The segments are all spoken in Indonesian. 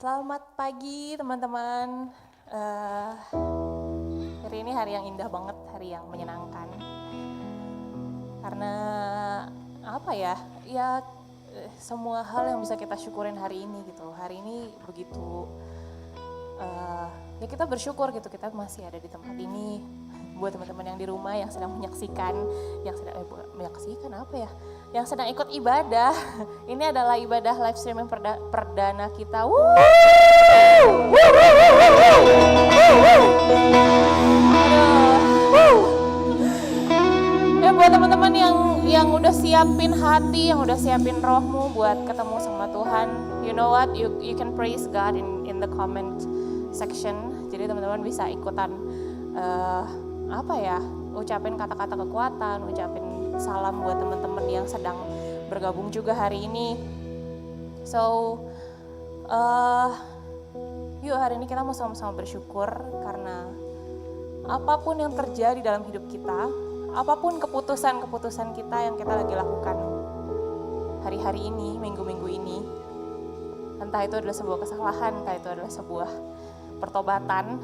Selamat pagi teman-teman. Hari ini hari yang indah banget, hari yang menyenangkan. Karena apa ya? Ya semua hal yang bisa kita syukurin hari ini gitu. Hari ini begitu. Ya kita bersyukur gitu kita masih ada di tempat ini. Buat teman-teman yang di rumah yang sedang menyaksikan, menyaksikan apa ya? Yang sedang ikut ibadah. Ini adalah ibadah live streaming perdana kita. Ya buat teman-teman yang udah siapin hati, yang udah siapin rohmu buat ketemu sama Tuhan. You know what? You can praise God in the comment section. Jadi teman-teman bisa ikutan ucapin kata-kata kekuatan, ucapin salam buat teman-teman yang sedang bergabung juga hari ini. So, yuk hari ini kita mau sama-sama bersyukur karena apapun yang terjadi dalam hidup kita, apapun keputusan-keputusan kita yang kita lagi lakukan hari-hari ini, minggu-minggu ini, entah itu adalah sebuah kesalahan, entah itu adalah sebuah pertobatan,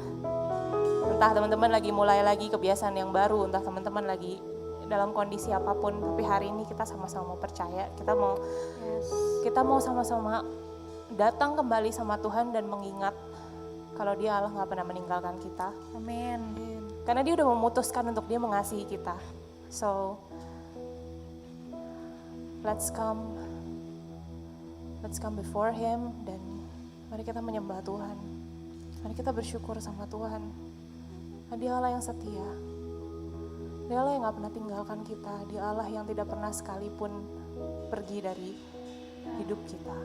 entah teman-teman lagi mulai lagi kebiasaan yang baru, entah teman-teman lagi dalam kondisi apapun, tapi hari ini kita sama-sama mau percaya, kita mau sama-sama datang kembali sama Tuhan dan mengingat kalau Dia Allah nggak pernah meninggalkan kita. Amin. Karena Dia udah memutuskan untuk Dia mengasihi kita. So let's come before Him dan mari kita menyembah Tuhan. Mari kita bersyukur sama Tuhan. Dia Allah yang setia. Dia Allah yang gak pernah tinggalkan kita. Dia Allah yang tidak pernah sekalipun pergi dari hidup kita.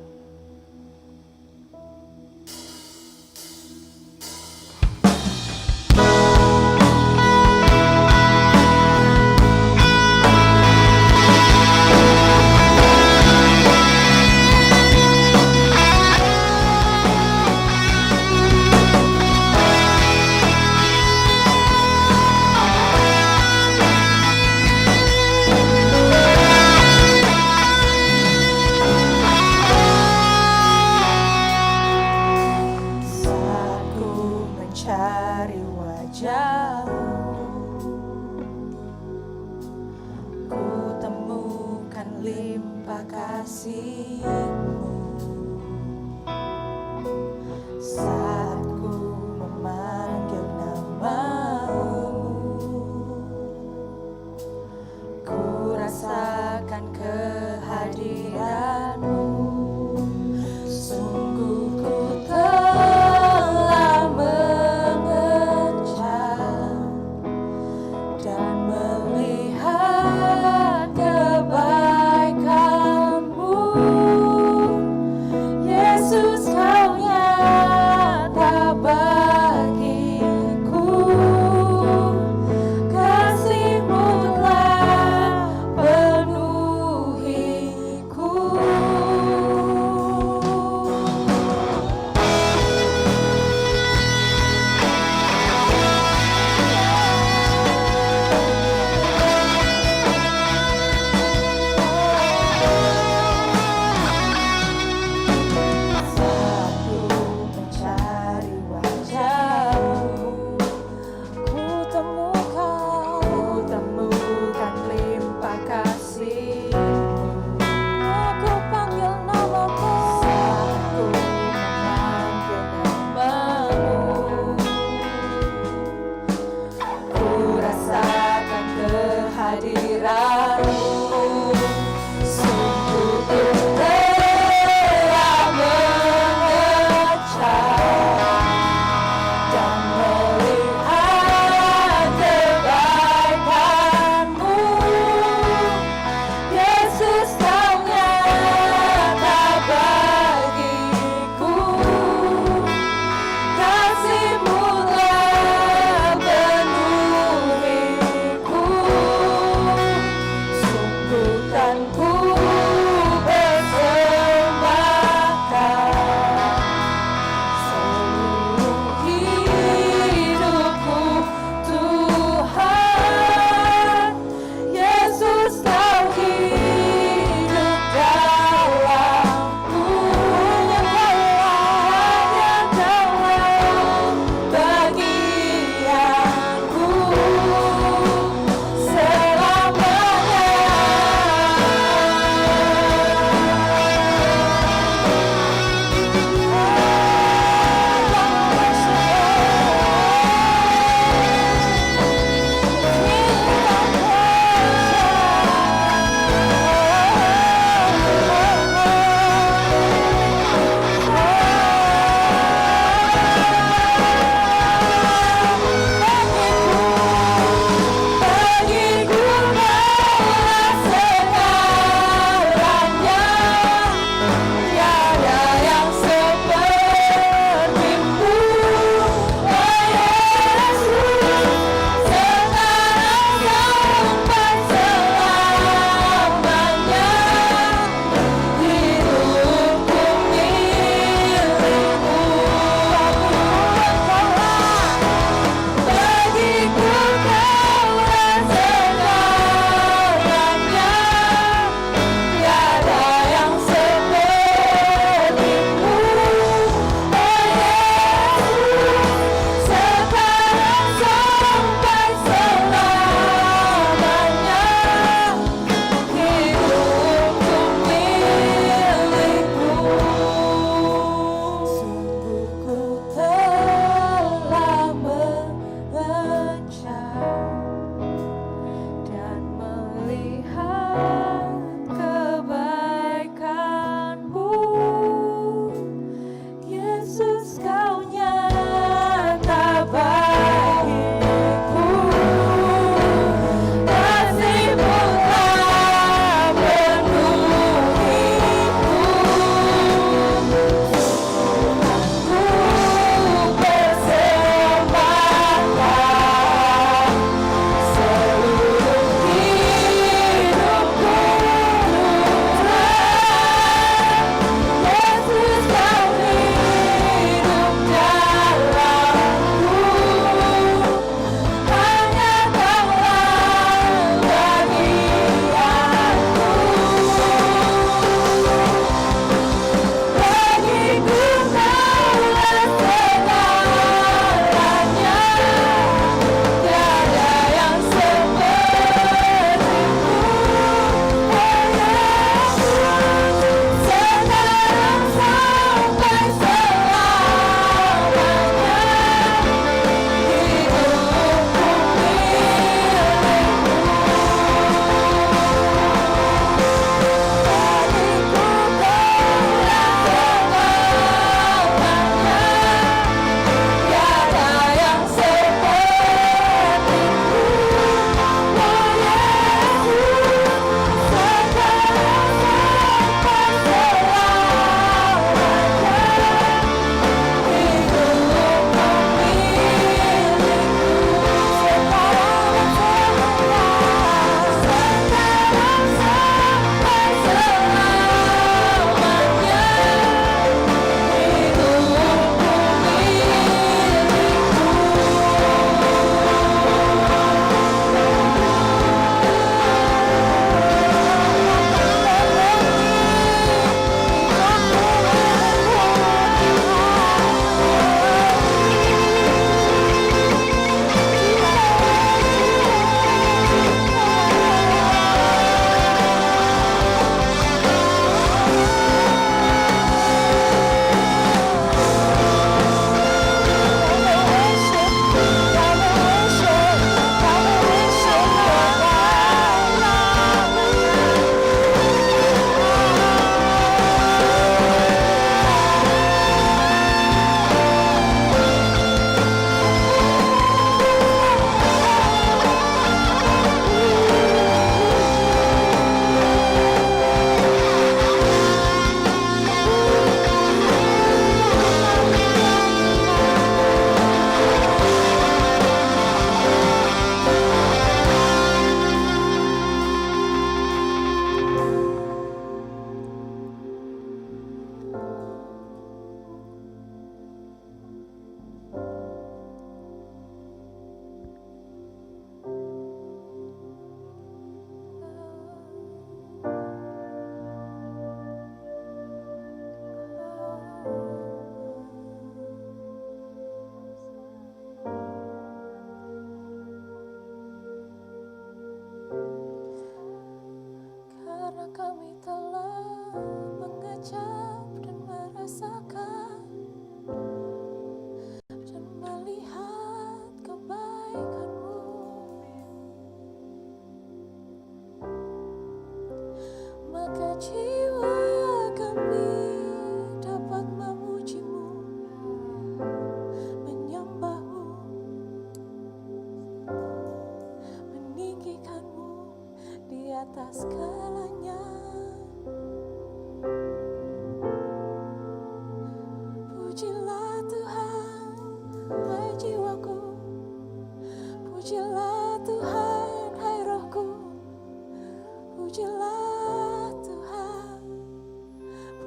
Yesus kau nyata.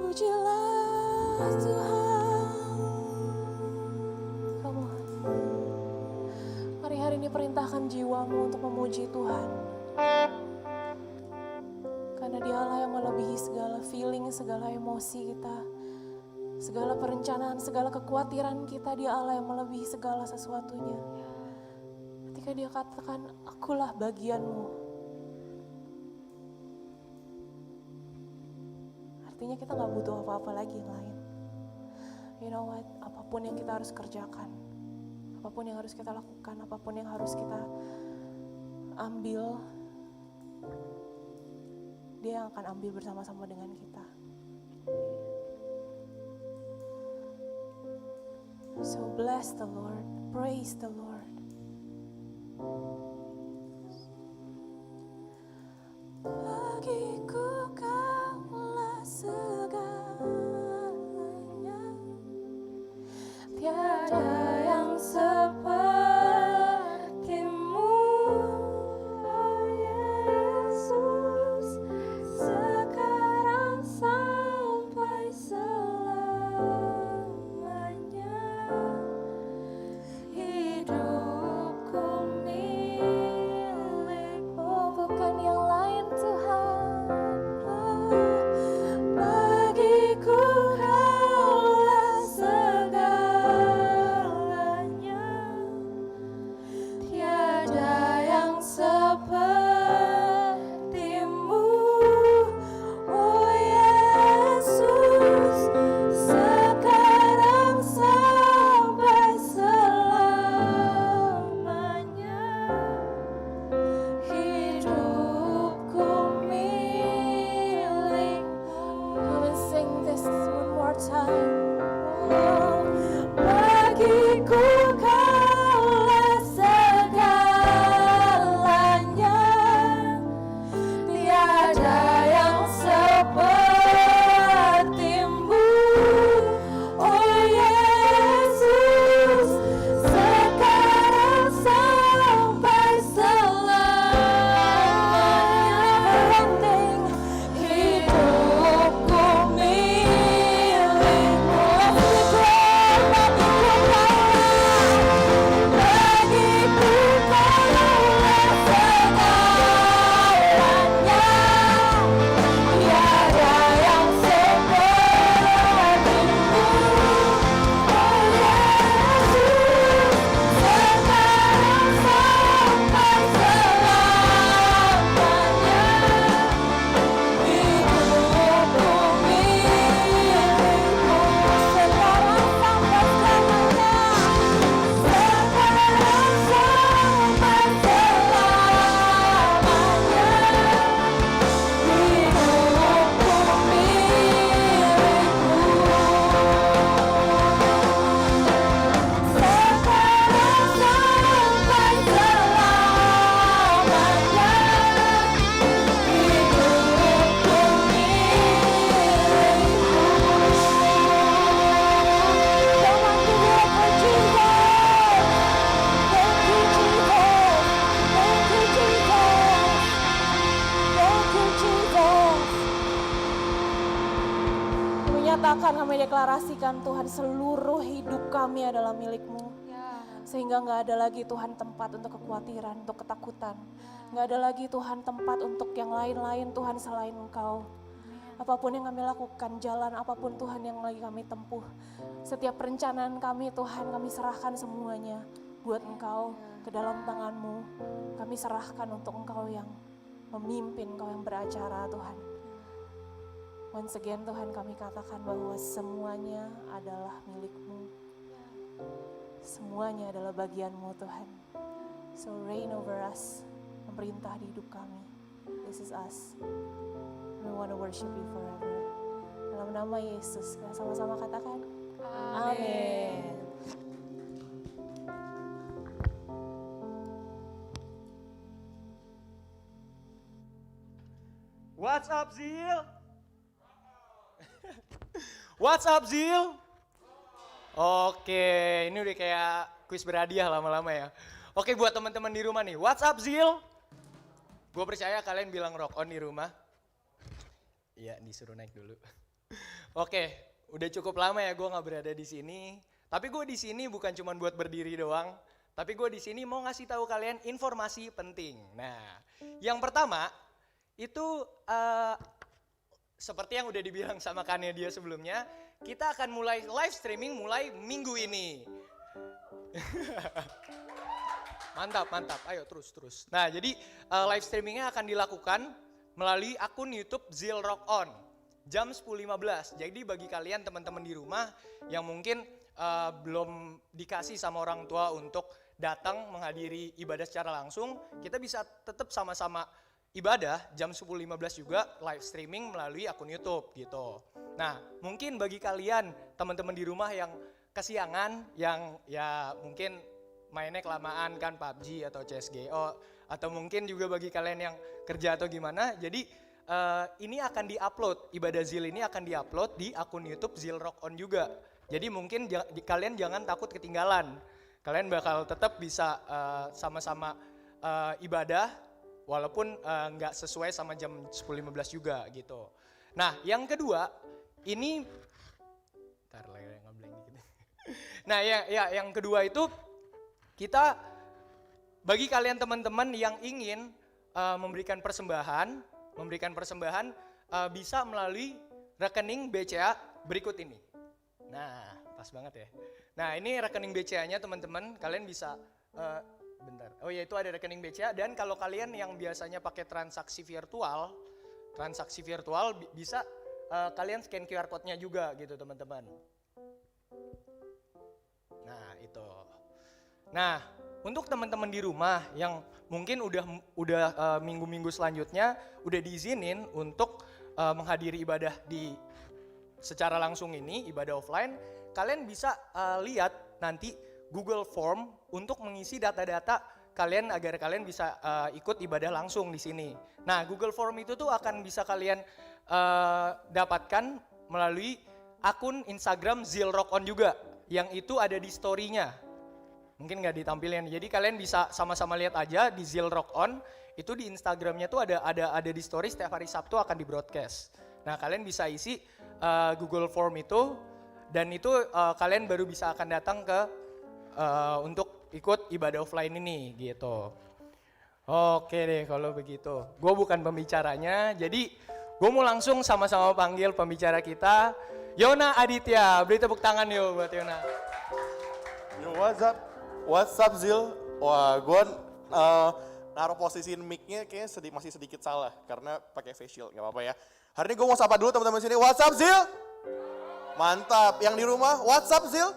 Pujilah Tuhan. Come on. Mari hari ini perintahkan jiwamu untuk memuji Tuhan. Karena Dia Allah yang melebihi segala feeling, segala emosi kita. Segala perencanaan, segala kekhawatiran kita, Dia Allah yang melebihi segala sesuatunya. Ketika Dia katakan, akulah bagianmu. Artinya kita gak butuh apa-apa lagi yang lain. You know what, apapun yang kita harus kerjakan, apapun yang harus kita lakukan, apapun yang harus kita ambil, Dia yang akan ambil bersama-sama dengan kita. So bless the Lord, praise the Lord. Bagiku Kaulah segalanya, tiada yang sepertimu, oh Yesus, sekarang sampai selamanya. Hidupku milik-Mu, bukan yang lain Tuhan. Bagiku Kaulah segalanya, tiada yang seperti-Mu, oh Yesus, sekarang sampai selamanya. Hidupku milik-Mu. Come and sing this one more time. Oh, bagiku Kaulah segalanya, tiada yang seperti-Mu, oh Yesus, sekarang sampai selamanya. Hidupku milik-Mu. Bagiku Kaulah segalanya, tiada yang seperti-Mu, oh Yesus, sekarang sampai selamanya. Hidupku milik-Mu, sekarang sampai selamanya. Sekarang sampai selamanya. Hidupku milik-Mu, sekarang sampai selamanya. Hidupku milik-Mu. Come on, give it up for Jesus. Thank you, Jesus. Thank you, Jesus. Thank you, Jesus. Kami nyatakan, kami deklarasikan Tuhan, seluruh hidup kami adalah milik-Mu. Sehingga gak ada lagi Tuhan tempat untuk kekhawatiran, untuk ketakutan. Gak ada lagi Tuhan tempat untuk yang lain-lain Tuhan selain Engkau. Apapun yang kami lakukan, jalan apapun Tuhan yang lagi kami tempuh. Setiap perencanaan kami Tuhan, kami serahkan semuanya buat Engkau, ke dalam tangan-Mu. Kami serahkan untuk Engkau yang memimpin, Engkau yang beracara Tuhan. Once again Tuhan, kami katakan bahwa semuanya adalah milik-Mu. Semuanya adalah bagian-Mu Tuhan. So reign over us, memerintah di hidup kami. This is us. We want to worship You forever. Dalam nama Yesus, kita sama-sama katakan. Amin. What's up, Zil? What's up, Zil? Oke, ini udah kayak kuis berhadiah lama-lama ya. Oke, buat teman-teman di rumah nih, what's up, Zil? Gue percaya kalian bilang rock on di rumah. Iya, disuruh naik dulu. Oke, udah cukup lama ya gue nggak berada di sini. Tapi gue di sini bukan cuma buat berdiri doang, tapi gue di sini mau ngasih tahu kalian informasi penting. Nah, yang pertama itu seperti yang udah dibilang sama Kania dia sebelumnya, kita akan mulai live streaming mulai minggu ini. Mantap, mantap. Ayo terus. Nah, jadi live streamingnya akan dilakukan melalui akun YouTube Zeal Rock On jam 10.15. Jadi bagi kalian teman-teman di rumah yang mungkin belum dikasih sama orang tua untuk datang menghadiri ibadah secara langsung, kita bisa tetap sama-sama ibadah jam 10.15 juga live streaming melalui akun YouTube gitu. Nah, mungkin bagi kalian teman-teman di rumah yang kesiangan, yang ya mungkin mainnya kelamaan kan PUBG atau CSGO, atau mungkin juga bagi kalian yang kerja atau gimana, jadi ini akan diupload, ibadah Zeal ini akan diupload di akun YouTube Zeal Rock On juga. Jadi mungkin kalian jangan takut ketinggalan. Kalian bakal tetap bisa sama-sama ibadah walaupun nggak sesuai sama jam 10.15 juga gitu. Nah, yang kedua ini ntar lagi ngeblank dikit. Nah, yang kedua itu kita bagi kalian teman-teman yang ingin memberikan persembahan bisa melalui rekening BCA berikut ini. Nah, pas banget ya. Nah, ini rekening BCA-nya teman-teman, kalian bisa bentar. Oh ya, itu ada rekening BCA, dan kalau kalian yang biasanya pakai transaksi virtual bisa kalian scan QR code-nya juga gitu, teman-teman. Nah, itu. Nah, untuk teman-teman di rumah yang mungkin udah minggu-minggu selanjutnya udah diizinin untuk menghadiri ibadah secara langsung ini, ibadah offline, kalian bisa lihat nanti Google Form untuk mengisi data-data kalian agar kalian bisa ikut ibadah langsung di sini. Nah, Google Form itu tuh akan bisa kalian dapatkan melalui akun Instagram Zeal Rock On juga, yang itu ada di story-nya. Mungkin nggak ditampilin, jadi kalian bisa sama-sama lihat aja di Zeal Rock On, itu di Instagramnya tuh ada di story, setiap hari Sabtu akan di broadcast. Nah, kalian bisa isi Google Form itu, dan itu kalian baru bisa akan datang ke untuk ikut ibadah offline ini gitu. Oke deh kalau begitu. Gue bukan pembicaranya, jadi gue mau langsung sama-sama panggil pembicara kita, Yona Aditya. Beri tepuk tangan yuk buat Yona. Yo, what's up Zil? Wah, gue naruh posisiin mic-nya kayaknya masih sedikit salah karena pakai face shield, nggak apa-apa ya. Hari ini gue mau sapa dulu teman-teman sini. What's up Zil? Mantap. Yang di rumah, what's up Zil?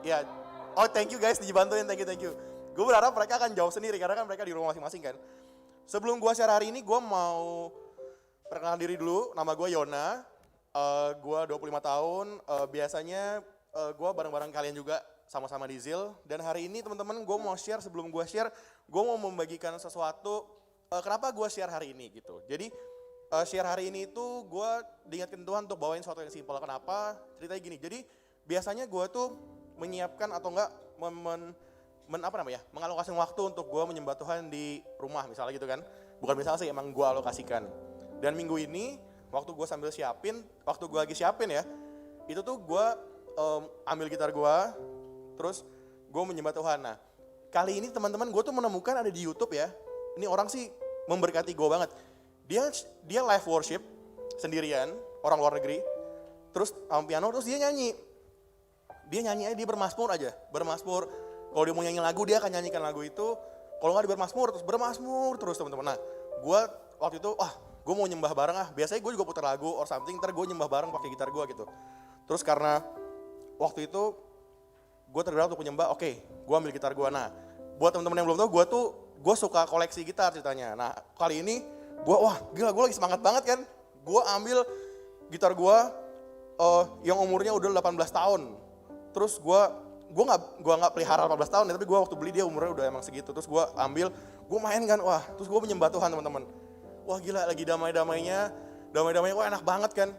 Ya, oh thank you guys dibantuin, thank you. Gue berharap mereka akan jawab sendiri karena kan mereka di rumah masing-masing kan. Sebelum gue share hari ini, gue mau perkenalan diri dulu. Nama gue Yona, gue 25 tahun. Biasanya gue bareng-bareng kalian juga sama-sama di Zeal. Dan hari ini teman-teman gue mau share, sebelum gue share, gue mau membagikan sesuatu. Kenapa gue share hari ini gitu. Jadi share hari ini itu gue diingatkan Tuhan untuk bawain sesuatu yang simpel. Kenapa? Ceritanya gini, jadi biasanya gue tuh menyiapkan atau enggak mengalokasikan waktu untuk gue menyembah Tuhan di rumah misalnya gitu kan. Bukan misalnya sih, emang gue alokasikan. Dan minggu ini waktu gue sambil siapin, waktu gue lagi siapin ya, itu tuh gue ambil gitar gue, terus gue menyembah Tuhan. Nah, kali ini teman-teman gue tuh menemukan ada di YouTube ya, ini orang sih memberkati gue banget. Dia live worship sendirian, orang luar negeri, terus piano, terus dia nyanyi aja, dia bermasmur aja, kalau dia mau nyanyi lagu dia akan nyanyikan lagu itu, kalau nggak dia bermasmur terus teman-teman. Nah, gue waktu itu, gue mau nyembah bareng biasanya gue juga putar lagu or something, ntar gue nyembah bareng pakai gitar gue gitu. Terus karena waktu itu gue tergerak untuk menyembah, oke, gue ambil gitar gue. Nah, buat teman-teman yang belum tahu, gue suka koleksi gitar ceritanya. Nah, kali ini gila, gue lagi semangat banget kan. Gue ambil gitar gue yang umurnya udah 18 tahun. Terus gue nggak pelihara 18 tahun, tapi gue waktu beli dia umurnya udah emang segitu. Terus gue ambil, gue main kan, terus gue menyembah Tuhan teman-teman. Wah gila, lagi damai-damainya, wah enak banget kan.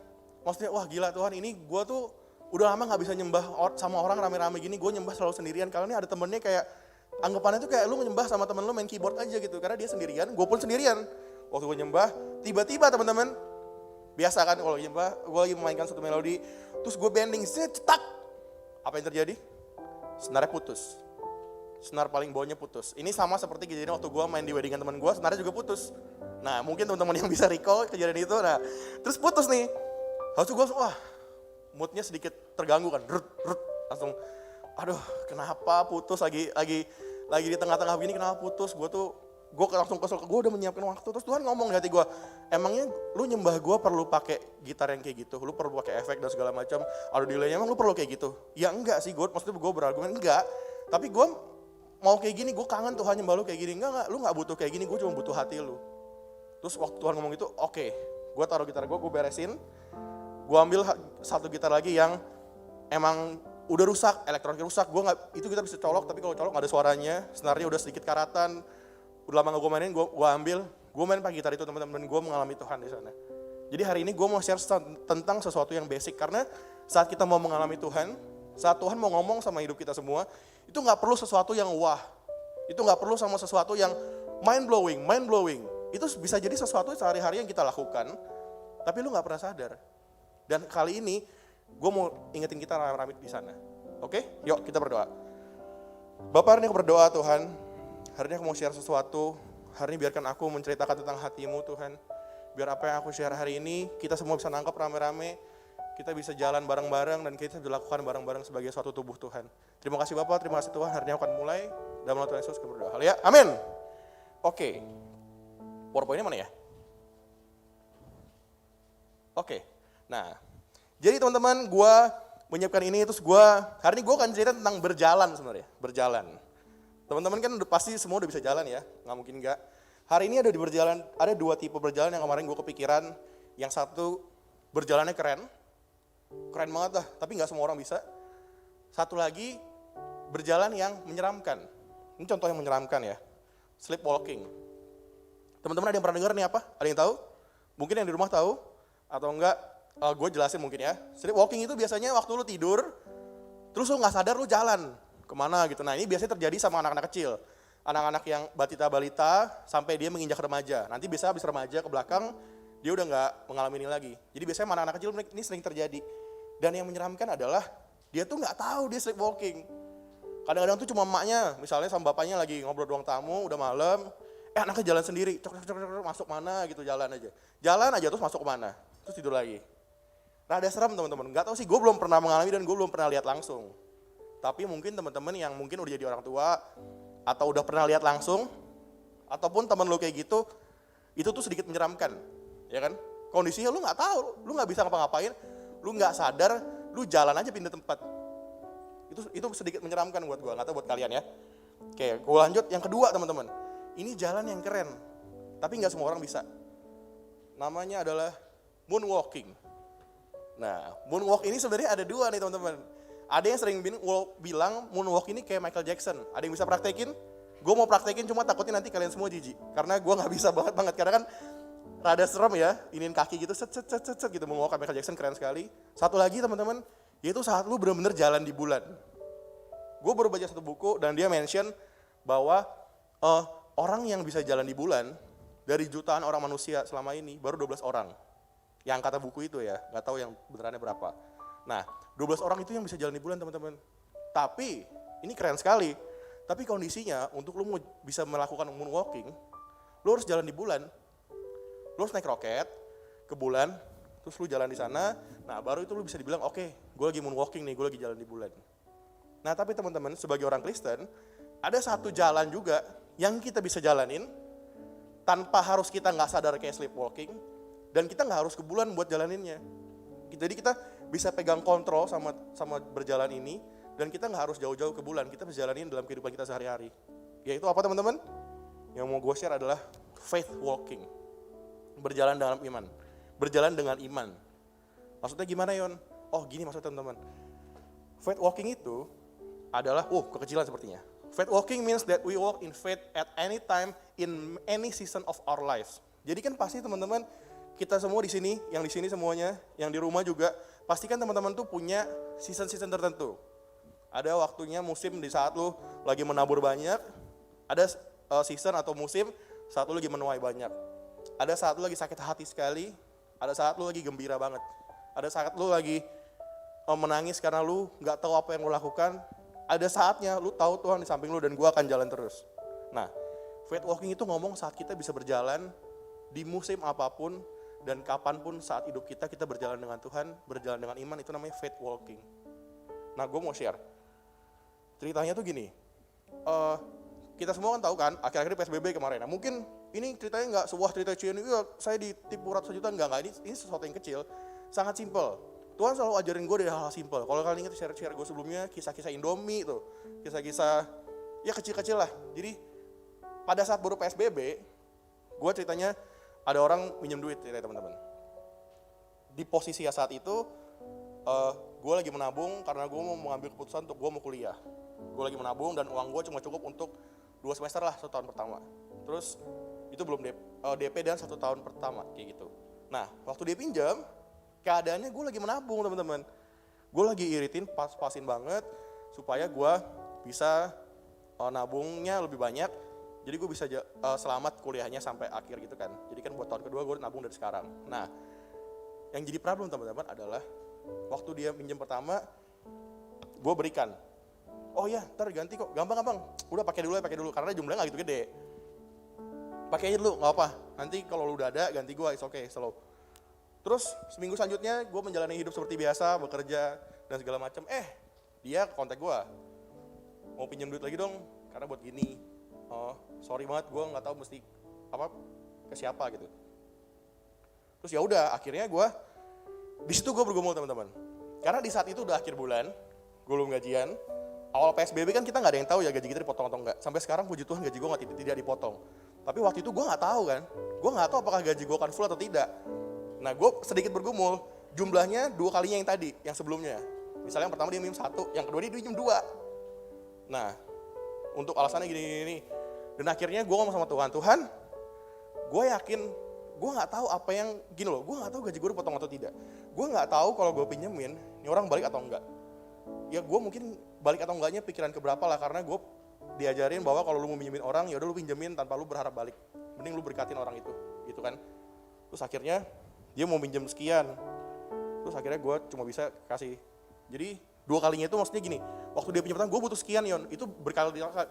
Maksudnya wah gila Tuhan, ini gue tuh udah lama nggak bisa nyembah sama orang rame-rame gini. Gue nyembah selalu sendirian. Kalau ini ada temennya, kayak anggapannya tuh kayak lu menyembah sama temen lu main keyboard aja gitu. Karena dia sendirian, gue pun sendirian. Waktu gue nyembah, tiba-tiba teman-teman, Biasa kan kalau gue lagi memainkan satu melodi, terus gue bending, cetak. Apa yang terjadi? Senarnya putus. Senar paling bawahnya putus. Ini sama seperti kejadian waktu gue main di weddingan teman gue, senarnya juga putus. Nah mungkin teman-teman yang bisa recall kejadian itu, nah terus putus nih. Lalu gue langsung, wah moodnya sedikit terganggu kan, langsung, aduh kenapa putus lagi di tengah-tengah begini kenapa putus, gue langsung kesel, gue udah menyiapkan waktu, terus Tuhan ngomong di hati gue, emangnya lu nyembah gue perlu pakai gitar yang kayak gitu, lu perlu pakai efek dan segala macam, ada delay-nya, emang lu perlu kayak gitu? Ya enggak sih, maksudnya gue berargumen enggak, tapi gue mau kayak gini, gue kangen Tuhan nyembah lu kayak gini, enggak, lu gak butuh kayak gini, gue cuma butuh hati lu. Terus waktu Tuhan ngomong itu, oke, gue taruh gitar gue beresin, gue ambil satu gitar lagi yang emang udah rusak, elektroniknya rusak, itu gitar bisa colok, tapi kalau colok gak ada suaranya, senarnya udah sedikit karatan, udah lama gak gue mainin, gue ambil, gue main pakai gitar itu teman-teman, gue mengalami Tuhan di sana. Jadi hari ini gue mau share tentang sesuatu yang basic, karena saat kita mau mengalami Tuhan, saat Tuhan mau ngomong sama hidup kita semua, itu gak perlu sesuatu yang wah, itu gak perlu sama sesuatu yang mind blowing, itu bisa jadi sesuatu sehari-hari yang kita lakukan, tapi lu gak pernah sadar. Dan kali ini, gue mau ingetin kita rame-rame di sana. Oke? Yuk kita berdoa. Bapak, hari ini aku berdoa Tuhan, hari ini aku mau share sesuatu, hari ini biarkan aku menceritakan tentang hati-Mu Tuhan. Biar apa yang aku share hari ini, kita semua bisa nangkap rame-rame, kita bisa jalan bareng-bareng, dan kita bisa dilakukan bareng-bareng sebagai suatu tubuh Tuhan. Terima kasih Bapak, terima kasih Tuhan, hari ini aku akan mulai, dalam nama Tuhan Yesus kami berdoa. Haleluya, amin. Oke, PowerPoint-nya mana ya? Oke, nah, jadi teman-teman, gue menyiapkan ini, terus hari ini gue akan cerita tentang berjalan sebenarnya, berjalan. Teman-teman kan pasti semua udah bisa jalan ya, nggak mungkin nggak. Hari ini ada dua tipe berjalan yang kemarin gue kepikiran. Yang satu berjalannya keren banget lah, tapi nggak semua orang bisa. Satu lagi berjalan yang menyeramkan. Ini contoh yang menyeramkan ya, sleepwalking. Teman-teman ada yang pernah dengar nih apa? Ada yang tahu? Mungkin yang di rumah tahu atau enggak? Gue jelasin mungkin ya. Sleepwalking itu biasanya waktu lu tidur, terus lu nggak sadar lu jalan kemana gitu. Nah ini biasanya terjadi sama anak-anak kecil. Anak-anak yang balita sampai dia menginjak remaja. Nanti bisa habis remaja ke belakang, dia udah nggak mengalami ini lagi. Jadi biasanya sama anak-anak kecil ini sering terjadi. Dan yang menyeramkan adalah, dia tuh nggak tahu dia sleepwalking. Kadang-kadang tuh cuma emaknya, misalnya sama bapaknya lagi ngobrol ruang tamu, udah malam, anaknya jalan sendiri, masuk mana gitu, jalan aja terus masuk kemana, terus tidur lagi. Rada serem teman-teman, nggak tahu sih, gue belum pernah mengalami dan gue belum pernah lihat langsung. Tapi mungkin teman-teman yang mungkin udah jadi orang tua, atau udah pernah lihat langsung, ataupun teman lo kayak gitu, itu tuh sedikit menyeramkan, ya kan? Kondisinya lu nggak tahu, lu nggak bisa ngapa-ngapain, lu nggak sadar, lu jalan aja pindah tempat. Itu sedikit menyeramkan buat gue, nggak tahu buat kalian ya. Oke, gue lanjut yang kedua teman-teman. Ini jalan yang keren, tapi nggak semua orang bisa. Namanya adalah moonwalking. Nah, moonwalk ini sebenarnya ada dua nih teman-teman. Ada yang sering bilang moonwalk ini kayak Michael Jackson. Ada yang bisa praktekin? Gue mau praktekin, cuma takutnya nanti kalian semua jijik. Karena gue nggak bisa banget, karena kan rada serem ya, iniin kaki gitu, set gitu, moonwalk Michael Jackson keren sekali. Satu lagi teman-teman, yaitu saat lu benar-benar jalan di bulan. Gue baru baca satu buku dan dia mention bahwa orang yang bisa jalan di bulan dari jutaan orang manusia selama ini baru 12 orang. Yang kata buku itu ya, nggak tahu yang benerannya berapa. Nah, 12 orang itu yang bisa jalan di bulan teman-teman. Tapi, ini keren sekali. Tapi kondisinya untuk lu mau bisa melakukan moonwalking, lu harus jalan di bulan. Lu harus naik roket ke bulan, terus lu jalan di sana. Nah, baru itu lu bisa dibilang, oke, gue lagi moonwalking nih, gue lagi jalan di bulan. Nah, tapi teman-teman, sebagai orang Kristen, ada satu jalan juga yang kita bisa jalanin tanpa harus kita nggak sadar kayak sleepwalking, dan kita nggak harus ke bulan buat jalaninnya. Jadi kita bisa pegang kontrol sama berjalan ini, dan kita nggak harus jauh-jauh ke bulan, kita bisa jalanin dalam kehidupan kita sehari-hari. Yaitu apa teman-teman? Yang mau gue share adalah faith walking. Berjalan dalam iman. Berjalan dengan iman. Maksudnya gimana Yon? Oh gini maksudnya teman-teman. Faith walking itu adalah, kekecilan sepertinya. Faith walking means that we walk in faith at any time, in any season of our lives. Jadi kan pasti teman-teman, kita semua di sini, yang di sini semuanya, yang di rumah juga, pastikan teman-teman tuh punya season-season tertentu. Ada waktunya musim di saat lu lagi menabur banyak, ada season atau musim saat lu lagi menuai banyak. Ada saat lu lagi sakit hati sekali, Ada saat lu lagi gembira banget. Ada saat lu lagi menangis karena lu gak tahu apa yang lu lakukan. Ada saatnya lu tahu Tuhan di samping lu dan gua akan jalan terus. Nah, faith walking itu ngomong saat kita bisa berjalan di musim apapun dan kapanpun saat hidup kita berjalan dengan Tuhan, berjalan dengan iman, itu namanya faith walking. Nah, gue mau share. Ceritanya tuh gini, kita semua kan tahu kan, akhir-akhir PSBB kemarin. Nah, mungkin ini ceritanya nggak sebuah cerita cian, saya ditipu ratusan juta, enggak, ini sesuatu yang kecil, sangat simpel. Tuhan selalu ajarin gue dari hal-hal simpel. Kalau kalian ingat share gue sebelumnya, kisah-kisah Indomie tuh, kisah-kisah ya kecil-kecil lah. Jadi pada saat baru PSBB, gue ceritanya ada orang minjem duit ya teman-teman. Di posisi saat itu, gue lagi menabung karena gue mau mengambil keputusan untuk gue mau kuliah. Gue lagi menabung dan uang gue cuma cukup untuk 2 semester lah 1 tahun pertama. Terus itu belum DP dan 1 tahun pertama kayak gitu. Nah, waktu dia pinjam, keadaannya gue lagi menabung teman-teman. Gue lagi iritin pas-pasin banget supaya gue bisa nabungnya lebih banyak. Jadi gue bisa selamat kuliahnya sampai akhir gitu kan. Jadi kan buat tahun kedua gue nabung dari sekarang. Nah, yang jadi problem teman-teman adalah waktu dia pinjam pertama, gue berikan. Oh ya, ntar ganti kok, gampang-gampang. Udah pakai dulu, karena jumlahnya nggak gitu gede. Pakai aja dulu, nggak apa. Nanti kalau lu udah ada, ganti gue, it's okay, slow. Terus seminggu selanjutnya gue menjalani hidup seperti biasa, bekerja dan segala macam. Dia kontak gue, mau pinjam duit lagi dong, karena buat gini. Oh, sorry banget, gue nggak tahu mesti apa ke siapa gitu. Terus ya udah, akhirnya gue di situ gue bergumul teman-teman. Karena di saat itu udah akhir bulan, gue belum gajian. Awal PSBB kan kita nggak ada yang tahu ya gaji kita dipotong atau enggak. Sampai sekarang puji Tuhan gaji gue tidak dipotong. Tapi waktu itu gue nggak tahu kan, gue nggak tahu apakah gaji gue akan full atau tidak. Nah, gue sedikit bergumul, jumlahnya 2 kalinya yang tadi, yang sebelumnya. Misalnya yang pertama dia minjem 1, yang kedua dia minjem 2. Nah, untuk alasannya gini. Dan akhirnya gue ngomong sama Tuhan, gue yakin, gue nggak tahu apa yang gini loh, gue nggak tahu gaji gue dipotong atau tidak. Gue nggak tahu kalau gue pinjemin, ini orang balik atau enggak. Ya gue mungkin balik atau enggaknya pikiran keberapa lah, karena gue diajarin bahwa kalau lu mau pinjemin orang, ya udah lu pinjemin tanpa lu berharap balik. Mending lu berkatin orang itu, gitu kan. Terus akhirnya dia mau pinjem sekian, terus akhirnya gue cuma bisa kasih. Jadi 2 kalinya itu maksudnya gini, waktu dia pinjam gue butuh sekian Yon, itu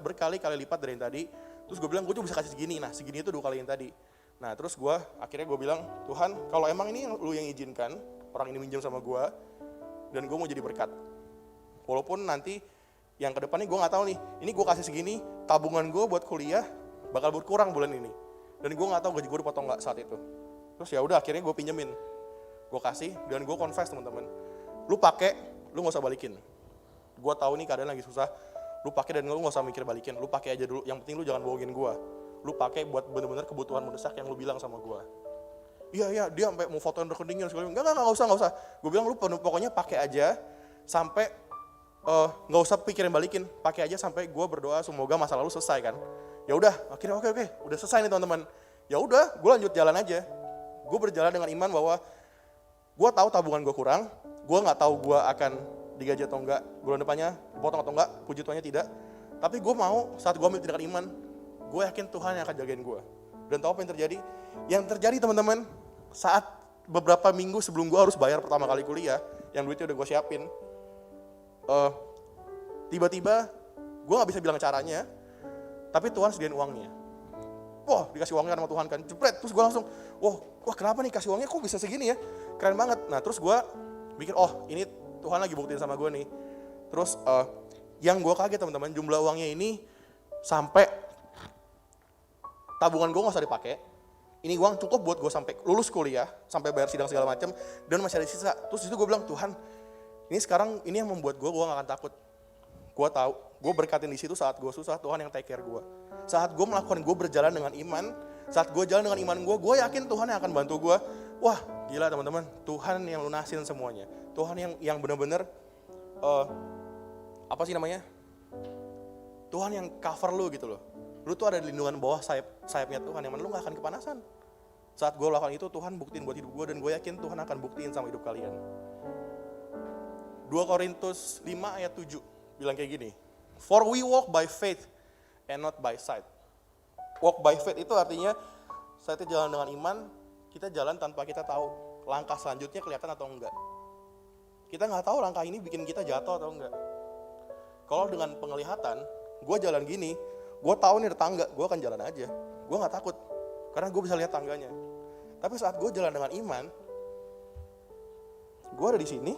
berkali-kali lipat dari yang tadi. Terus gue bilang gue cuma bisa kasih segini, nah segini itu 2 kali yang tadi. Nah terus akhirnya gue bilang, Tuhan kalau emang ini lu yang izinkan, orang ini minjem sama gue, dan gue mau jadi berkat. Walaupun nanti yang kedepannya gue gak tahu nih, ini gue kasih segini, tabungan gue buat kuliah bakal berkurang bulan ini. Dan gue gak tahu gaji gue dipotong gak saat itu. Terus ya udah akhirnya gue pinjemin, gue kasih dan gue confess teman-teman, lu pakai, lu nggak usah balikin. Gue tahu nih keadaan lagi susah, lu pakai dan lu nggak usah mikir balikin, lu pakai aja dulu. Yang penting lu jangan bohongin gue. Lu pakai buat bener-bener kebutuhan mendesak yang lu bilang sama gue. Iya dia sampai mau fotoin rekeningnya segala. Nggak usah. Gue bilang lu pokoknya pakai aja sampai nggak usah pikirin balikin, pakai aja sampai gue berdoa semoga masa lalu selesai kan. Ya udah, akhirnya oke, udah selesai nih teman-teman. Ya udah, gue lanjut jalan aja. Gue berjalan dengan iman bahwa gue tahu tabungan gue kurang, gue nggak tahu gue akan digaji atau enggak, bulan depannya dipotong atau enggak, puji Tuhannya tidak. Tapi gue mau saat gue ambil tindakan iman, gue yakin Tuhan yang akan jagain gue. Dan tahu apa yang terjadi? Yang terjadi teman-teman, saat beberapa minggu sebelum gue harus bayar pertama kali kuliah, yang duitnya udah gue siapin, tiba-tiba gue nggak bisa bilang caranya, tapi Tuhan sediain uangnya. Wah, dikasih uangnya sama Tuhan kan, jepret. Terus gue langsung, wah kenapa nih kasih uangnya kok bisa segini ya? Keren banget. Nah terus gue mikir, ini Tuhan lagi buktiin sama gue nih. Terus yang gue kaget teman-teman, jumlah uangnya ini sampai tabungan gue nggak usah dipakai. Ini uang cukup buat gue sampai lulus kuliah, sampai bayar sidang segala macam, dan masih ada sisa. Terus itu gue bilang, Tuhan, ini sekarang ini yang membuat gue gak akan takut. Gue tahu, gue berkatin di situ saat gue susah, Tuhan yang take care gue. Saat gue melakukan, gue berjalan dengan iman, saat gue jalan dengan iman gue yakin Tuhan yang akan bantu gue. Wah, gila teman-teman, Tuhan yang lunasin semuanya. Tuhan yang benar-benar, Tuhan yang cover lu gitu loh. Lu tuh ada di lindungan bawah sayapnya Tuhan, yang mana lu gak akan kepanasan. Saat gue lakukan itu, Tuhan buktiin buat hidup gue, dan gue yakin Tuhan akan buktiin sama hidup kalian. 2 Korintus 5 ayat 7 bilang kayak gini, for we walk by faith and not by sight. Walk by faith itu artinya, saya jalan dengan iman, kita jalan tanpa kita tahu langkah selanjutnya kelihatan atau enggak. Kita nggak tahu langkah ini bikin kita jatuh atau enggak. Kalau dengan penglihatan, gue jalan gini, gue tahu nih ada tangga, gue akan jalan aja. Gue nggak takut, karena gue bisa lihat tangganya. Tapi saat gue jalan dengan iman, gue ada di sini,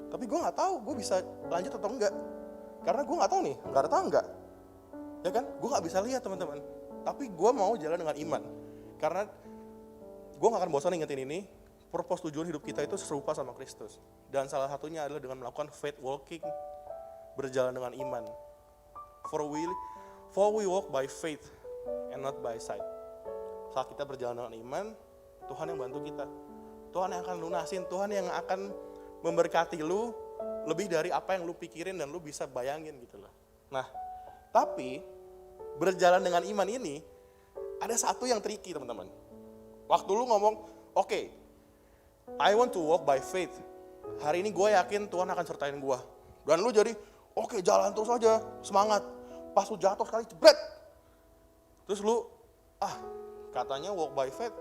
tapi gue nggak tahu gue bisa lanjut atau enggak. Karena gue nggak tahu nih, nggak ada tangga. Ya kan? Gue nggak bisa lihat teman-teman. Tapi gue mau jalan dengan iman. Karena gue nggak akan bosan ingetin ini, purpose tujuan hidup kita itu serupa sama Kristus. Dan salah satunya adalah dengan melakukan faith walking, berjalan dengan iman. For we walk by faith and not by sight. Saat kita berjalan dengan iman, Tuhan yang bantu kita. Tuhan yang akan lunasin, Tuhan yang akan memberkati lu lebih dari apa yang lu pikirin dan lu bisa bayangin gitu loh. Nah, tapi berjalan dengan iman ini ada satu yang tricky teman-teman. Waktu lu ngomong, oke, I want to walk by faith. Hari ini gue yakin Tuhan akan sertain gue. Dan lu jadi, oke, jalan terus aja, semangat. Pas lu jatuh sekali, jebret. Terus lu, katanya walk by faith,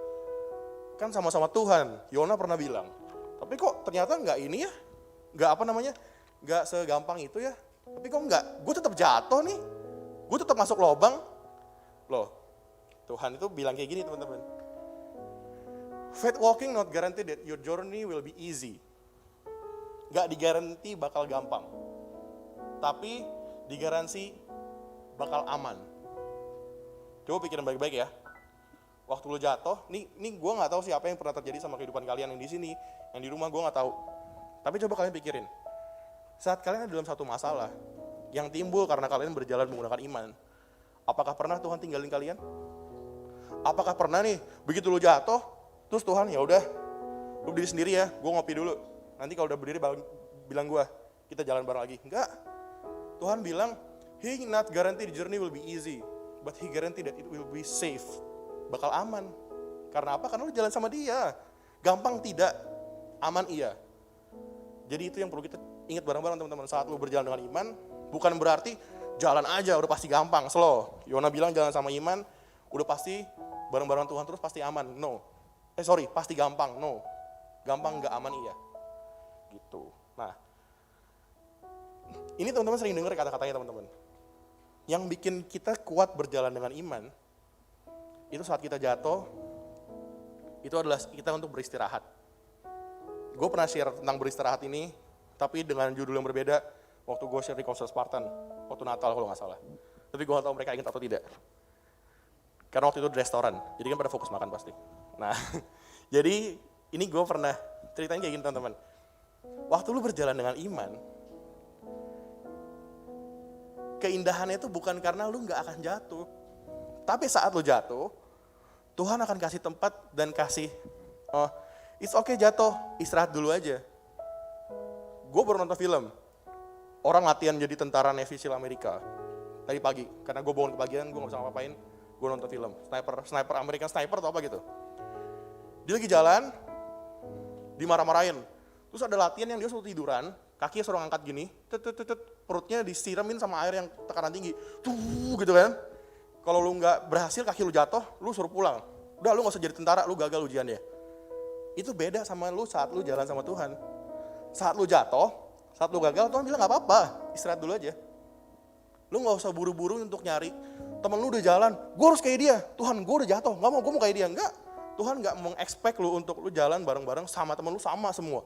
kan sama-sama Tuhan. Yona pernah bilang. Tapi kok ternyata nggak ini ya, nggak segampang itu ya. Tapi kok nggak, gue tetap jatuh nih, gue tetap masuk lubang. Loh, Tuhan itu bilang kayak gini teman-teman. Faith walking not guaranteed that your journey will be easy. Gak digaranti bakal gampang. Tapi digaransi bakal aman. Coba pikirin baik-baik ya. Waktu lo jatuh, nih gue gak tahu siapa yang pernah terjadi sama kehidupan kalian yang di sini, yang di rumah gue gak tahu. Tapi coba kalian pikirin. Saat kalian ada dalam satu masalah yang timbul karena kalian berjalan menggunakan iman, apakah pernah Tuhan tinggalin kalian? Apakah pernah nih begitu lo jatuh, terus Tuhan ya udah, lu berdiri sendiri ya, gue ngopi dulu. Nanti kalau udah berdiri bilang gue, kita jalan bareng lagi. Enggak. Tuhan bilang, He not guarantee the journey will be easy, but He guarantee that it will be safe. Bakal aman. Karena apa? Karena lu jalan sama Dia. Gampang tidak, aman iya. Jadi itu yang perlu kita ingat bareng-bareng teman-teman. Saat lu berjalan dengan iman, bukan berarti jalan aja udah pasti gampang, slow. Yona bilang jalan sama iman, udah pasti bareng-bareng Tuhan terus pasti aman. No. Pasti gampang. No. Gampang nggak aman iya. Gitu. Nah, ini teman-teman sering dengar kata-katanya teman-teman. Yang bikin kita kuat berjalan dengan iman, itu saat kita jatuh, itu adalah kita untuk beristirahat. Gue pernah share tentang beristirahat ini, tapi dengan judul yang berbeda, waktu gue share di Konser Spartan, waktu Natal kalau nggak salah. Tapi gue nggak tahu mereka ingat atau tidak. Karena waktu itu di restoran, jadi kan pada fokus makan pasti. Nah, jadi ini gue pernah ceritain kayak gini teman-teman. Waktu lu berjalan dengan iman, keindahannya itu bukan karena lu gak akan jatuh. Tapi saat lu jatuh, Tuhan akan kasih tempat dan kasih, it's okay jatuh, istirahat dulu aja. Gue baru nonton film, orang latihan jadi tentara Navy SEAL Amerika. Tadi pagi, karena gue bangun kebagian, gue gak bisa ngapain, gue nonton film. Sniper American Sniper atau apa gitu. Dia lagi jalan, dimarah-marahin. Terus ada latihan yang dia suruh tiduran, kakinya suruh ngangkat gini, perutnya disiramin sama air yang tekanan tinggi, gitu kan. Kalau lu nggak berhasil, kaki lu jatuh, lu suruh pulang. Udah lu nggak usah jadi tentara, lu gagal ujiannya. Itu beda sama lu saat lu jalan sama Tuhan. Saat lu jatuh, saat lu gagal, Tuhan bilang nggak apa-apa, istirahat dulu aja. Lu nggak usah buru-buru untuk nyari temen lu udah jalan, gue harus kayak dia. Tuhan, gue udah jatuh, nggak mau, gue mau kayak dia. Enggak, Tuhan nggak mengekspek lu untuk lu jalan bareng-bareng sama temen lu sama semua.